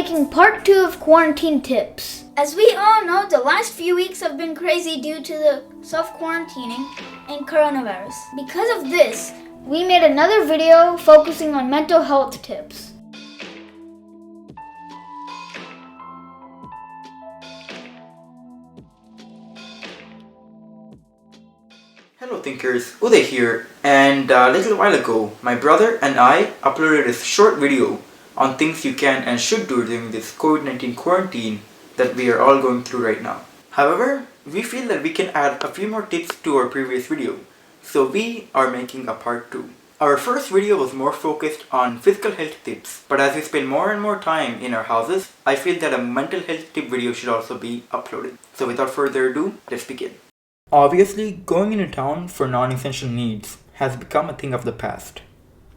making part 2 of quarantine tips. As we all know, the last few weeks have been crazy due to the self-quarantining and coronavirus. Because of this, we made another video focusing on mental health tips. Hello thinkers, Uday here, and a little while ago, my brother and I uploaded a short video on things you can and should do during this COVID-19 quarantine that we are all going through right now. However, we feel that we can add a few more tips to our previous video, so we are making a part 2. Our first video was more focused on physical health tips, but as we spend more and more time in our houses, I feel that a mental health tip video should also be uploaded. So without further ado, let's begin. Obviously, going into town for non-essential needs has become a thing of the past.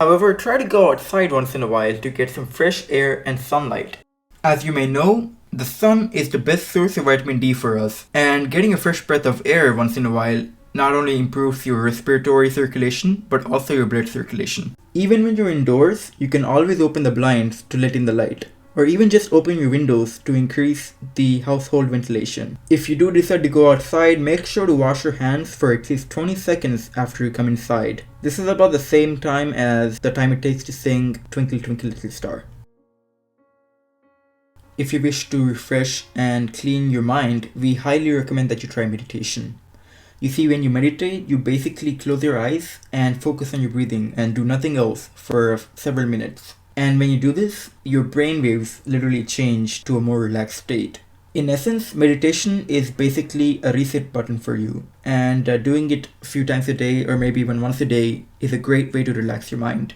However, try to go outside once in a while to get some fresh air and sunlight. As you may know, the sun is the best source of vitamin D for us, and getting a fresh breath of air once in a while not only improves your respiratory circulation, but also your blood circulation. Even when you're indoors, you can always open the blinds to let in the light, or even just open your windows to increase the household ventilation. If you do decide to go outside, make sure to wash your hands for at least 20 seconds after you come inside. This is about the same time as the time it takes to sing Twinkle Twinkle Little Star. If you wish to refresh and clean your mind, we highly recommend that you try meditation. You see, when you meditate, you basically close your eyes and focus on your breathing and do nothing else for several minutes. And when you do this, your brain waves literally change to a more relaxed state. In essence, meditation is basically a reset button for you, and doing it a few times a day or maybe even once a day is a great way to relax your mind.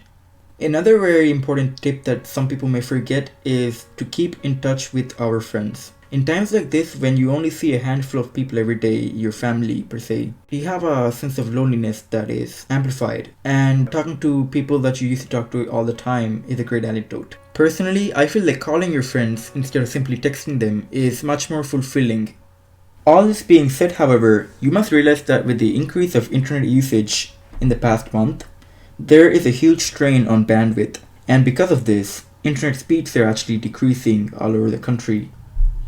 Another very important tip that some people may forget is to keep in touch with our friends. In times like this, when you only see a handful of people every day, your family per se, you have a sense of loneliness that is amplified, and talking to people that you used to talk to all the time is a great antidote. Personally, I feel like calling your friends instead of simply texting them is much more fulfilling. All this being said, however, you must realize that with the increase of internet usage in the past month, there is a huge strain on bandwidth, and because of this, internet speeds are actually decreasing all over the country.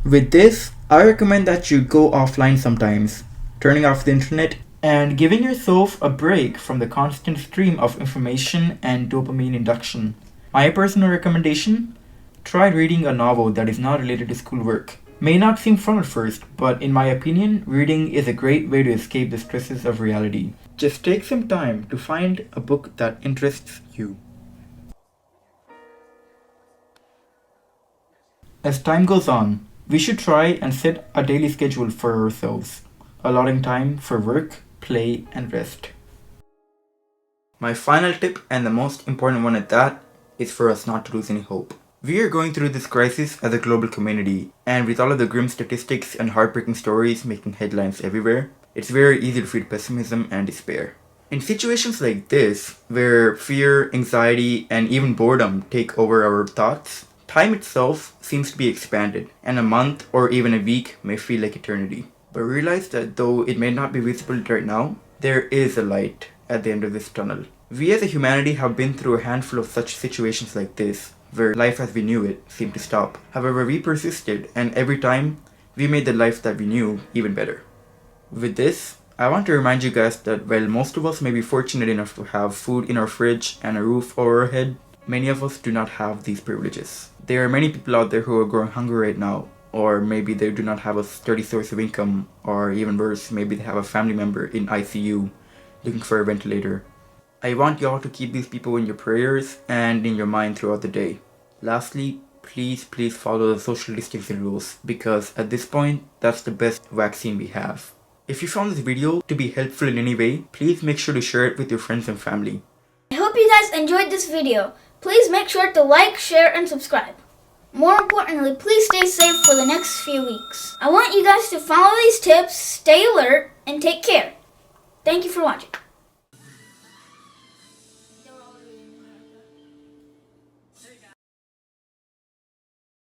With this, I recommend that you go offline sometimes, turning off the internet and giving yourself a break from the constant stream of information and dopamine induction. My personal recommendation? Try reading a novel that is not related to schoolwork. May not seem fun at first, but in my opinion, reading is a great way to escape the stresses of reality. Just take some time to find a book that interests you. As time goes on, we should try and set a daily schedule for ourselves, allotting time for work, play, and rest. My final tip, and the most important one at that, is for us not to lose any hope. We are going through this crisis as a global community, and with all of the grim statistics and heartbreaking stories making headlines everywhere, it's very easy to feel pessimism and despair. In situations like this, where fear, anxiety, and even boredom take over our thoughts, time itself seems to be expanded, and a month or even a week may feel like eternity. But realize that though it may not be visible right now, there is a light at the end of this tunnel. We as a humanity have been through a handful of such situations like this, where life as we knew it seemed to stop. However, we persisted, and every time, we made the life that we knew even better. With this, I want to remind you guys that while most of us may be fortunate enough to have food in our fridge and a roof over our head, many of us do not have these privileges. There are many people out there who are growing hungry right now, or maybe they do not have a steady source of income, or even worse, maybe they have a family member in ICU looking for a ventilator. I want y'all to keep these people in your prayers and in your mind throughout the day. Lastly, please follow the social distancing rules, because at this point, that's the best vaccine we have. If you found this video to be helpful in any way, please make sure to share it with your friends and family. I hope you guys enjoyed this video. Please make sure to like, share, and subscribe. More importantly, please stay safe for the next few weeks. I want you guys to follow these tips, stay alert, and take care. Thank you for watching.